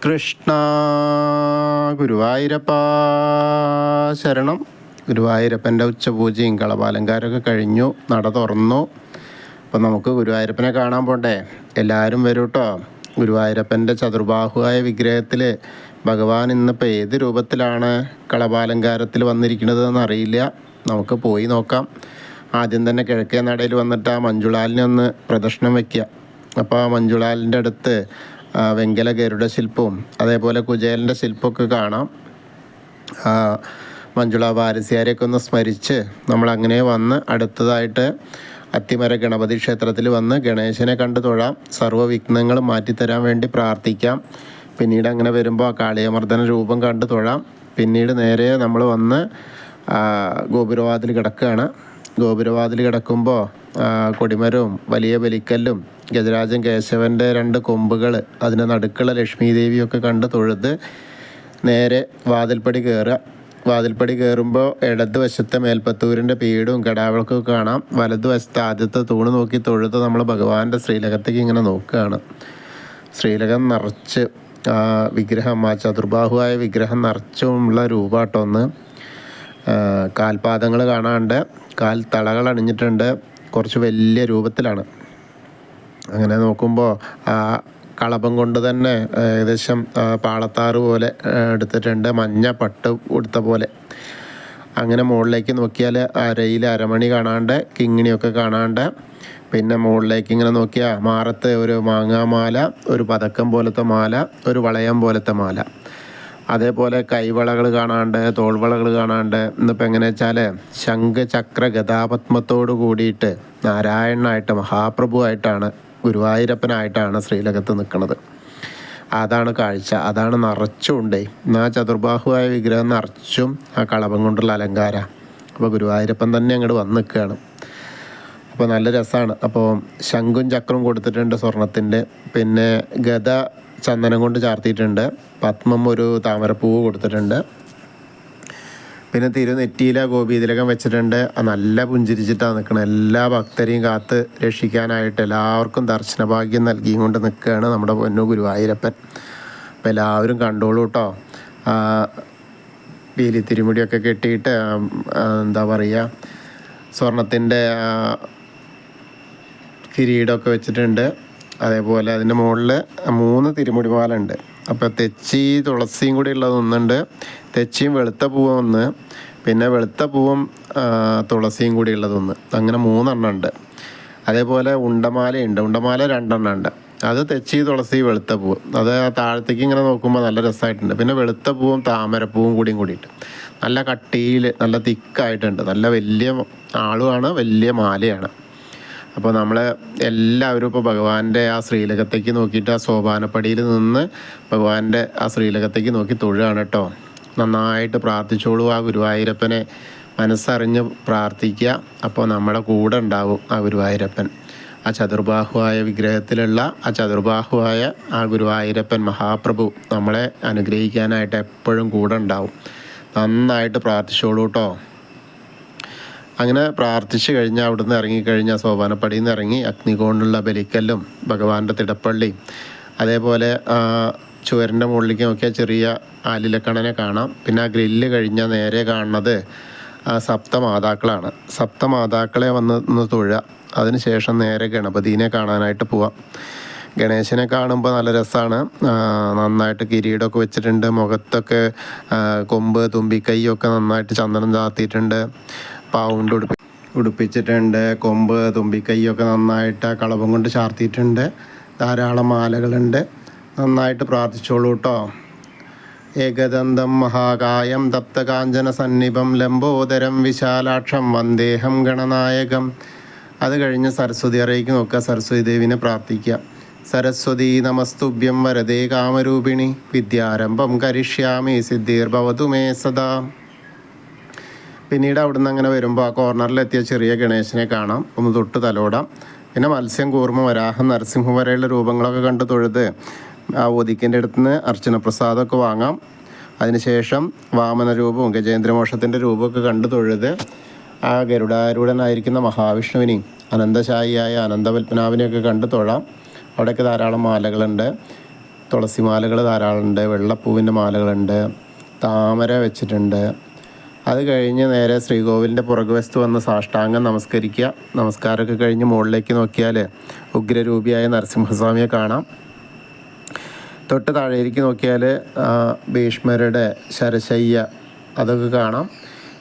കൃഷ്ണ ഗുരുവായൂരപ്പ ശരണം. ഗുരുവായൂരപ്പൻ്റെ ഉച്ചപൂജയും കളഭാലങ്കാരമൊക്കെ കഴിഞ്ഞു, നട തുറന്നു. അപ്പം നമുക്ക് ഗുരുവായൂരപ്പനെ കാണാൻ പോണ്ടേ? എല്ലാവരും വരൂ കേട്ടോ. ഗുരുവായൂരപ്പൻ്റെ ചതുർബാഹുവായ വിഗ്രഹത്തിൽ ഭഗവാൻ ഇന്നിപ്പോൾ ഏത് രൂപത്തിലാണ് കളഭാലങ്കാരത്തിൽ വന്നിരിക്കുന്നത് അറിയില്ല. നമുക്ക് പോയി നോക്കാം. ആദ്യം തന്നെ കിഴക്കേ നടയിൽ വന്നിട്ട് ആ മഞ്ജുളാലിനെ ഒന്ന് പ്രദക്ഷിണം വയ്ക്കുക. അപ്പോൾ ആ മഞ്ജുളാലിൻ്റെ അടുത്ത് വെങ്കല ഗരുഡ ശില്പവും അതേപോലെ കുചേലൻ്റെ ശില്പമൊക്കെ കാണാം. മഞ്ജുള വാരസ്യാരെയൊക്കെ ഒന്ന് സ്മരിച്ച് നമ്മളങ്ങനെ വന്ന് അടുത്തതായിട്ട് അത്തിമര ഗണപതി ക്ഷേത്രത്തിൽ വന്ന് ഗണേശനെ കണ്ടു തൊഴാം. സർവ്വവിഘ്നങ്ങളും മാറ്റിത്തരാൻ വേണ്ടി പ്രാർത്ഥിക്കാം. പിന്നീട് അങ്ങനെ വരുമ്പോൾ ആ കാളിയമർദ്ദന രൂപം കണ്ടു തൊഴാം. പിന്നീട് നേരെ നമ്മൾ വന്ന് ഗോപുരവാതിൽ കിടക്കുകയാണ്. ഗോപുരവാതിൽ കിടക്കുമ്പോൾ കൊടിമരവും വലിയ ബലിക്കല്ലും ഗജരാജൻ കേശവൻ്റെ 2 കൊമ്പുകൾ, അതിൻ്റെ നടുക്കുള്ള ലക്ഷ്മി ദേവിയൊക്കെ കണ്ട് തൊഴുത് നേരെ വാതിൽപ്പടി കയറുക. വാതിൽപ്പടി കയറുമ്പോൾ ഇടതുവശത്തെ മേൽപ്പത്തൂരിൻ്റെ പീഠവും കടാവിളക്കൊക്കെ കാണാം. വലതുവശത്തെ ആദ്യത്തെ തൂണ് നോക്കി തൊഴുത് നമ്മൾ ഭഗവാന്റെ ശ്രീലകത്തേക്ക് ഇങ്ങനെ നോക്കുകയാണ്. ശ്രീലകം നിറച്ച് വിഗ്രഹം, ആ ചതുർബാഹുവായ വിഗ്രഹം നിറച്ചുമുള്ള രൂപാട്ടോ. ഒന്ന് കാൽപാദങ്ങൾ കാണാണ്ട്, കാൽ തളകൾ അണിഞ്ഞിട്ടുണ്ട്, കുറച്ച് വലിയ രൂപത്തിലാണ്. അങ്ങനെ നോക്കുമ്പോൾ ആ കളഭം കൊണ്ട് തന്നെ ഏകദേശം പാളത്താറ് പോലെ എടുത്തിട്ടുണ്ട്, മഞ്ഞ പട്ട് ഉടുത്ത പോലെ. അങ്ങനെ മുകളിലേക്ക് നോക്കിയാൽ അരയിൽ അരമണി കാണാണ്ട്, കിങ്ങിണിയൊക്കെ കാണാണ്ട്, പിന്നെ മുകളിലേക്ക് ഇങ്ങനെ നോക്കിയാൽ മാറത്ത് ഒരു മാങ്ങാമാല, ഒരു പതക്കം പോലത്തെ മാല, ഒരു വളയം പോലത്തെ മാല, അതേപോലെ കൈവളകൾ കാണാണ്ട്, തോൾവളകൾ കാണാണ്ട്. ഇന്നിപ്പോൾ എങ്ങനെ വെച്ചാൽ ശംഖ് ചക്ര ഗദാപത്മത്തോട് കൂടിയിട്ട് നാരായണനായിട്ട് മഹാപ്രഭുവായിട്ടാണ്, ഗുരുവായൂരപ്പനായിട്ടാണ് ശ്രീലകത്ത് നിൽക്കുന്നത്. അതാണ് കാഴ്ച. അതാണ് നിറച്ചുണ്ടേ. ആ ചതുർബാഹുവായ വിഗ്രഹം നിറച്ചും ആ കളഭം കൊണ്ടുള്ള അലങ്കാര. അപ്പോൾ ഗുരുവായൂരപ്പൻ തന്നെ അങ്ങോട്ട് വന്ന് നിൽക്കുകയാണ്. അപ്പോൾ നല്ല രസമാണ്. അപ്പോൾ ശംഖും ചക്രവും കൊടുത്തിട്ടുണ്ട് സ്വർണത്തിൻ്റെ. പിന്നെ ഗദ ചന്ദനം കൊണ്ട് ചാർത്തിയിട്ടുണ്ട്. പത്മം ഒരു താമരപ്പൂവ് കൊടുത്തിട്ടുണ്ട്. പിന്നെ തിരുനെറ്റിയില ഗോപീതിലകം വെച്ചിട്ടുണ്ട്. നല്ല പുഞ്ചിരിച്ചിട്ടാണ് നിൽക്കുന്നത്. എല്ലാ ഭക്തരെയും കാത്ത് രക്ഷിക്കാനായിട്ട് എല്ലാവർക്കും ദർശനഭാഗ്യം നൽകിയും കൊണ്ട് നിൽക്കുകയാണ് നമ്മുടെ പൊന്നു ഗുരുവായൂരപ്പൻ. അപ്പോൾ എല്ലാവരും കണ്ടോളൂ കേട്ടോ. പീലി തിരുമുടിയൊക്കെ കെട്ടിയിട്ട് എന്താ പറയുക, സ്വർണത്തിൻ്റെ കിരീടമൊക്കെ വെച്ചിട്ടുണ്ട്. അതേപോലെ അതിൻ്റെ മുകളിൽ 3 തിരുമുടിമാല ഉണ്ട്. അപ്പോൾ തെച്ചി തുളസിയും കൂടി ഉള്ളതൊന്നുണ്ട്. തെച്ചിയും വെളുത്ത പൂവും ഒന്ന്, പിന്നെ വെളുത്ത പൂവും തുളസിയും കൂടി ഉള്ളതൊന്ന്, അങ്ങനെ 3 എണ്ണം ഉണ്ട്. അതേപോലെ ഉണ്ടമാലയുണ്ട്. ഉണ്ടമാല 2 എണ്ണം ഉണ്ട്. അത് തെച്ചി തുളസി വെളുത്ത പൂവ്. അത് താഴത്തേക്ക് ഇങ്ങനെ നോക്കുമ്പോൾ നല്ല രസമായിട്ടുണ്ട്. പിന്നെ വെളുത്ത പൂവും താമരപ്പൂവും കൂടിയിട്ട് നല്ല കട്ടിയിൽ നല്ല തിക്കായിട്ടുണ്ട്. നല്ല വലിയ ആളുമാണ്, വലിയ മാലയാണ്. അപ്പോൾ നമ്മൾ എല്ലാവരും ഇപ്പോൾ ഭഗവാന്റെ ആ ശ്രീലകത്തേക്ക് നോക്കിയിട്ട് ആ സോപാനപ്പടിയിൽ നിന്ന് ഭഗവാന്റെ ആ ശ്രീലകത്തേക്ക് നോക്കി തൊഴുകയാണ് കേട്ടോ. നന്നായിട്ട് പ്രാർത്ഥിച്ചോളൂ. ആ ഗുരുവായൂരപ്പനെ മനസ്സറിഞ്ഞ് പ്രാർത്ഥിക്കുക. അപ്പോൾ നമ്മുടെ കൂടെ ഉണ്ടാവും ആ ഗുരുവായൂരപ്പൻ. ആ ചതുർബാഹുവായ വിഗ്രഹത്തിലുള്ള ആ ചതുർബാഹുവായ ആ ഗുരുവായൂരപ്പൻ മഹാപ്രഭു നമ്മളെ അനുഗ്രഹിക്കാനായിട്ട് എപ്പോഴും കൂടെ ഉണ്ടാവും. നന്നായിട്ട് പ്രാർത്ഥിച്ചോളൂ കേട്ടോ. അങ്ങനെ പ്രാർത്ഥിച്ച് കഴിഞ്ഞാൽ അവിടുന്ന് ഇറങ്ങിക്കഴിഞ്ഞാൽ സോപാനപ്പടിയിൽ നിന്ന് ഇറങ്ങി അഗ്നികോണിലുള്ള ബലിക്കല്ലും ഭഗവാന്റെ തിടപ്പള്ളി, അതേപോലെ ചുവരിൻ്റെ മുകളിലേക്ക് നോക്കിയാൽ ചെറിയ ആലിലക്കണനെ കാണാം. പിന്നെ ആ ഗ്രില്ല് കഴിഞ്ഞാൽ നേരെ കാണുന്നത് സപ്തമാതാക്കളാണ്. സപ്തമാതാക്കളെ വന്ന് തൊഴുക. അതിനുശേഷം നേരെ ഗണപതിനെ കാണാനായിട്ട് പോവാം. ഗണേശനെ കാണുമ്പോൾ നല്ല രസമാണ്. നന്നായിട്ട് കിരീടമൊക്കെ വെച്ചിട്ടുണ്ട്. മുഖത്തൊക്കെ കൊമ്പ് തുമ്പിക്കൈയൊക്കെ നന്നായിട്ട് ചന്ദനം ചാർത്തിയിട്ടുണ്ട്. പാവുണ്ട് ഉടുപ്പിച്ചിട്ടുണ്ട്. കൊമ്പ് തുമ്പിക്കൈയൊക്കെ നന്നായിട്ട് കളഭം കൊണ്ട് ചാർത്തിയിട്ടുണ്ട്. ധാരാളം മാലകളുണ്ട്. നന്നായിട്ട് പ്രാർത്ഥിച്ചോളൂ കേട്ടോ. ഏകദന്തം മഹാകായം തപ്തകാഞ്ചന സന്നിഭം ലംബോദരം വിശാലാക്ഷം വന്ദേഹം ഗണനായകം. അത് കഴിഞ്ഞ് സരസ്വതി അറയ്ക്ക് നോക്കുക. സരസ്വതി ദേവിനെ പ്രാർത്ഥിക്കുക. സരസ്വതി നമസ്തുഭ്യം വരദേ കാമരൂപിണി വിദ്യാരംഭം കരിഷ്യാമി സിദ്ധിർഭവതു മേ സദാ. പിന്നീട് അവിടുന്ന് അങ്ങനെ വരുമ്പോൾ ആ കോർണറിലെത്തിയ ചെറിയ ഗണേശനെ കാണാം. ഒന്ന് തൊട്ട് തലോടാം. പിന്നെ മത്സ്യം, കൂർമ്മ, വരാഹം, നരസിംഹം വരെയുള്ള രൂപങ്ങളൊക്കെ കണ്ട് തൊഴുത് ആ ഒതിക്കിൻ്റെ അടുത്ത് നിന്ന് അർച്ചന പ്രസാദമൊക്കെ വാങ്ങാം. അതിനുശേഷം വാമന രൂപവും ഗജേന്ദ്രമോക്ഷത്തിൻ്റെ രൂപമൊക്കെ കണ്ട് തൊഴുത് ആ ഗരുഡാരൂഢനായിരിക്കുന്ന മഹാവിഷ്ണുവിനെയും അനന്തശായിയായ അനന്തപത്മനാഭനെയൊക്കെ കണ്ട് തൊഴാം. അവിടെയൊക്കെ ധാരാളം മാലകളുണ്ട്. തുളസി മാലകൾ ധാരാളമുണ്ട്, വെള്ളപ്പൂവിൻ്റെ മാലകളുണ്ട്, താമര വെച്ചിട്ടുണ്ട്. അത് കഴിഞ്ഞ് നേരെ ശ്രീകോവിലിൻ്റെ പുറകുവശത്ത് വന്ന് സാഷ്ടാംഗം നമസ്കരിക്കുക. നമസ്കാരമൊക്കെ കഴിഞ്ഞ് മുകളിലേക്ക് നോക്കിയാൽ ഉഗ്രരൂപിയായ നരസിംഹസ്വാമിയെ കാണാം. തൊട്ട് താഴേക്ക് നോക്കിയാൽ ഭീഷ്മരുടെ ശരശയ്യ അതൊക്കെ കാണാം.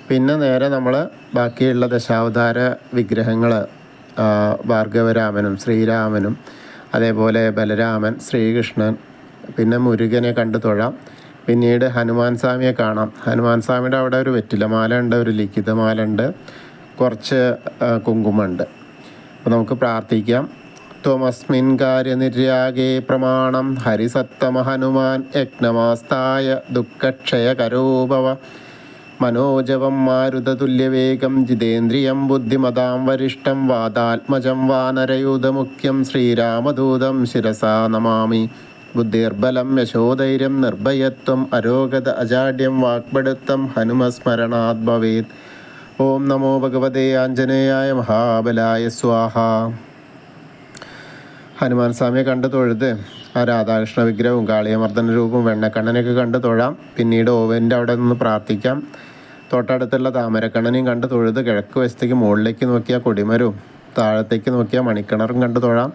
പിന്നെ നേരെ നമ്മൾ ബാക്കിയുള്ള ദശാവതാര വിഗ്രഹങ്ങൾ, ഭാർഗവരാമനും ശ്രീരാമനും അതേപോലെ ബലരാമൻ, ശ്രീകൃഷ്ണൻ, പിന്നെ മുരുകനെ കണ്ടു തൊഴാം. പിന്നീട് ഹനുമാൻ സ്വാമിയെ കാണാം. ഹനുമാൻ സ്വാമിയുടെ അവിടെ ഒരു വെറ്റിലമാല ഉണ്ട്, ഒരു ലിഖിതമാല ഉണ്ട്, കുറച്ച് കുങ്കുമമുണ്ട്. അപ്പോൾ നമുക്ക് പ്രാർത്ഥിക്കാം. ത്വമസ്മിൻ കാര്യനിര്യാഗേ പ്രമാണം ഹരിസത്തമ ഹനുമാൻ യജ്ഞമാസ്തായ ദുഃഖക്ഷയകരോഭവ മനോജവം മാരുതതുല്യവേഗം ജിതേന്ദ്രിയം ബുദ്ധിമതാം വരിഷ്ടം വാദാത്മജം വാനരയൂതമുഖ്യം ശ്രീരാമദൂതം ശിരസാ നമാമി. ബുദ്ധിർബലം യശോധൈര്യം നിർഭയത്വം അരോഗത അജാഡ്യം വാക്പടുത്തം ഹനുമസ്മരണാത് ഭവേത്. ഓം നമോ ഭഗവതേ ആഞ്ജനേയായ മഹാബലായ സ്വാഹ. ഹനുമാൻ സ്വാമിയെ കണ്ട് തൊഴുത് ആ രാധാകൃഷ്ണ വിഗ്രഹവും കാളിയമർദ്ദന രൂപവും വെണ്ണക്കണ്ണനെയൊക്കെ കണ്ട് തൊഴാം. പിന്നീട് ഓവൻ്റെ അവിടെ നിന്ന് പ്രാർത്ഥിക്കാം. തൊട്ടടുത്തുള്ള താമരക്കണ്ണനെയും കണ്ട് തൊഴുത് കിഴക്ക് വശത്തേക്ക് മുകളിലേക്ക് നോക്കിയാൽ കൊടിമരവും താഴത്തേക്ക് നോക്കിയാൽ മണിക്കിണറും കണ്ട് തൊഴാം.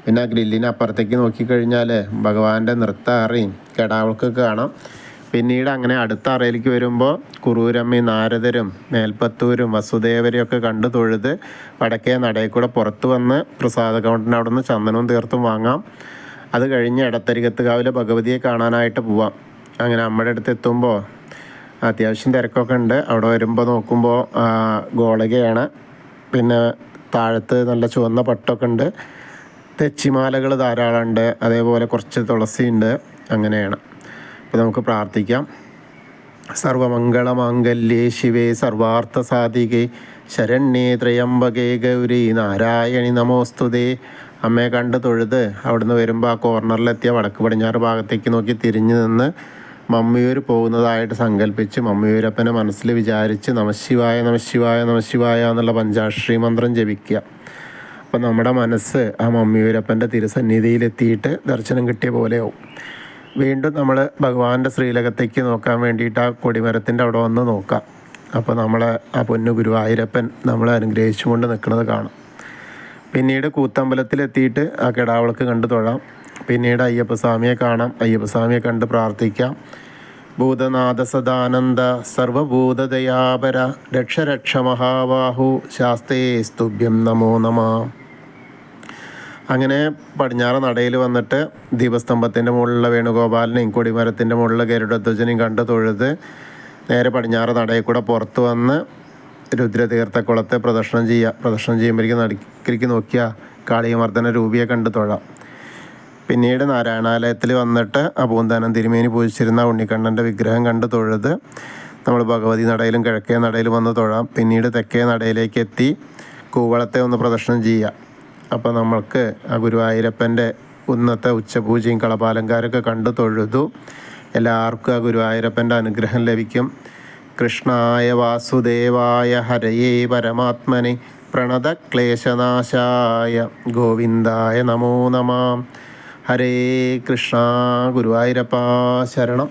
പിന്നെ ആ ഗ്രില്ലിന് അപ്പുറത്തേക്ക് നോക്കിക്കഴിഞ്ഞാൽ ഭഗവാന്റെ നൃത്ത അറയും കെടാവൾക്കൊക്കെ കാണാം. പിന്നീട് അങ്ങനെ അടുത്ത അറയിലേക്ക് വരുമ്പോൾ കുറൂരമ്മയും നാരദരും മേൽപ്പത്തൂരും വസുദേവരെയൊക്കെ കണ്ട് തൊഴുത് വടക്കേ നടയിൽ കൂടെ പുറത്ത് വന്ന് പ്രസാദ കൗണ്ടറിന് അവിടെ നിന്ന് ചന്ദനവും തീർത്തും വാങ്ങാം. അത് കഴിഞ്ഞ് എടത്തരികത്തുകാവിലെ ഭഗവതിയെ കാണാനായിട്ട് പോവാം. അങ്ങനെ അമ്മയുടെ അടുത്ത് എത്തുമ്പോൾ അത്യാവശ്യം തിരക്കൊക്കെ ഉണ്ട്. അവിടെ വരുമ്പോൾ നോക്കുമ്പോൾ ഗോളകയാണ്, പിന്നെ താഴത്ത് നല്ല ചുവന്ന പട്ടൊക്കെ ഉണ്ട്, തെച്ചിമാലകൾ ധാരാളമുണ്ട്, അതേപോലെ കുറച്ച് തുളസി ഉണ്ട്. അങ്ങനെയാണ്. അപ്പോൾ നമുക്ക് പ്രാർത്ഥിക്കാം. സർവമംഗളമാംഗല്യേ ശിവേ സർവാർത്ഥ സാധികേ ശരണ്യേ ത്രയംബകേ ഗൗരി നാരായണി നമോസ്തുതേ. അമ്മയെ കണ്ട് തൊഴുത് അവിടുന്ന് വരുമ്പോൾ ആ കോർണറിലെത്തിയ വടക്ക് പടിഞ്ഞാറ് ഭാഗത്തേക്ക് നോക്കി തിരിഞ്ഞു നിന്ന് മമ്മിയൂർ പോകുന്നതായിട്ട് സങ്കല്പിച്ച് മമ്മിയൂരപ്പനെ മനസ്സിൽ വിചാരിച്ച് നമശിവായ നമശിവായ നമശിവായ എന്നുള്ള പഞ്ചാക്ഷരി മന്ത്രം ജപിക്കുക. അപ്പം നമ്മുടെ മനസ്സ് ആ മമ്മിയൂരപ്പൻ്റെ തിരുസന്നിധിയിലെത്തിയിട്ട് ദർശനം കിട്ടിയ പോലെയാവും. വീണ്ടും നമ്മൾ ഭഗവാന്റെ ശ്രീലകത്തേക്ക് നോക്കാൻ വേണ്ടിയിട്ട് ആ കൊടിമരത്തിൻ്റെ അവിടെ വന്ന് നോക്കാം. അപ്പോൾ നമ്മളെ ആ പൊന്നു ഗുരുവായൂരപ്പൻ നമ്മളെ അനുഗ്രഹിച്ചുകൊണ്ട് നിൽക്കുന്നത് കാണാം. പിന്നീട് കൂത്തമ്പലത്തിലെത്തിയിട്ട് ആ കിടാവൾക്ക് കണ്ട് തൊഴാം. പിന്നീട് അയ്യപ്പസ്വാമിയെ കാണാം. അയ്യപ്പസ്വാമിയെ കണ്ട് പ്രാർത്ഥിക്കാം. ഭൂതനാഥ സദാനന്ദ സർവഭൂതദയാപര രക്ഷ രക്ഷ മഹാബാഹു ശാസ്തേ സ്തുഭ്യം നമോ നമ. അങ്ങനെ പടിഞ്ഞാറ് നടയിൽ വന്നിട്ട് ദീപസ്തംഭത്തിൻ്റെ മുകളിലുള്ള വേണുഗോപാലനെയും കൊടിമരത്തിൻ്റെ മുകളിലെ ഗരുഡധ്വജനെയും കണ്ട് തൊഴുത് നേരെ പടിഞ്ഞാറ് നടയിൽ കൂടെ പുറത്ത് വന്ന് രുദ്രതീർത്ഥക്കുളത്തെ പ്രദക്ഷിണം ചെയ്യുക. പ്രദക്ഷിണം ചെയ്യുമ്പോഴേക്കും നടുക്കിലേക്ക് നോക്കിയാൽ കാളിയമർദ്ദന രൂപിയെ കണ്ട് തൊഴാം. പിന്നീട് നാരായണാലയത്തിൽ വന്നിട്ട് അപൂന്താനം തിരുമേനി പൂജിച്ചിരുന്ന ഉണ്ണിക്കണ്ണൻ്റെ വിഗ്രഹം കണ്ട് തൊഴുത് നമ്മൾ ഭഗവതി നടയിലും കിഴക്കേ നടയിലും വന്ന് തൊഴാം. പിന്നീട് തെക്കേ നടയിലേക്ക് എത്തി കൂവളത്തെ ഒന്ന് പ്രദക്ഷിണം ചെയ്യുക. അപ്പോൾ നമ്മൾക്ക് ആ ഗുരുവായൂരപ്പൻ്റെ ഇന്നത്തെ ഉച്ചപൂജയും കളപാലങ്കാരമൊക്കെ കണ്ട് തൊഴുതു. എല്ലാവർക്കും ആ ഗുരുവായൂരപ്പൻ്റെ അനുഗ്രഹം ലഭിക്കും. കൃഷ്ണായ വാസുദേവായ ഹരയേ പരമാത്മനെ പ്രണതക്ലേശനാശായ ഗോവിന്ദായ നമോ നമഃ. ഹരേ കൃഷ്ണ. ഗുരുവായൂരപ്പ ശരണം.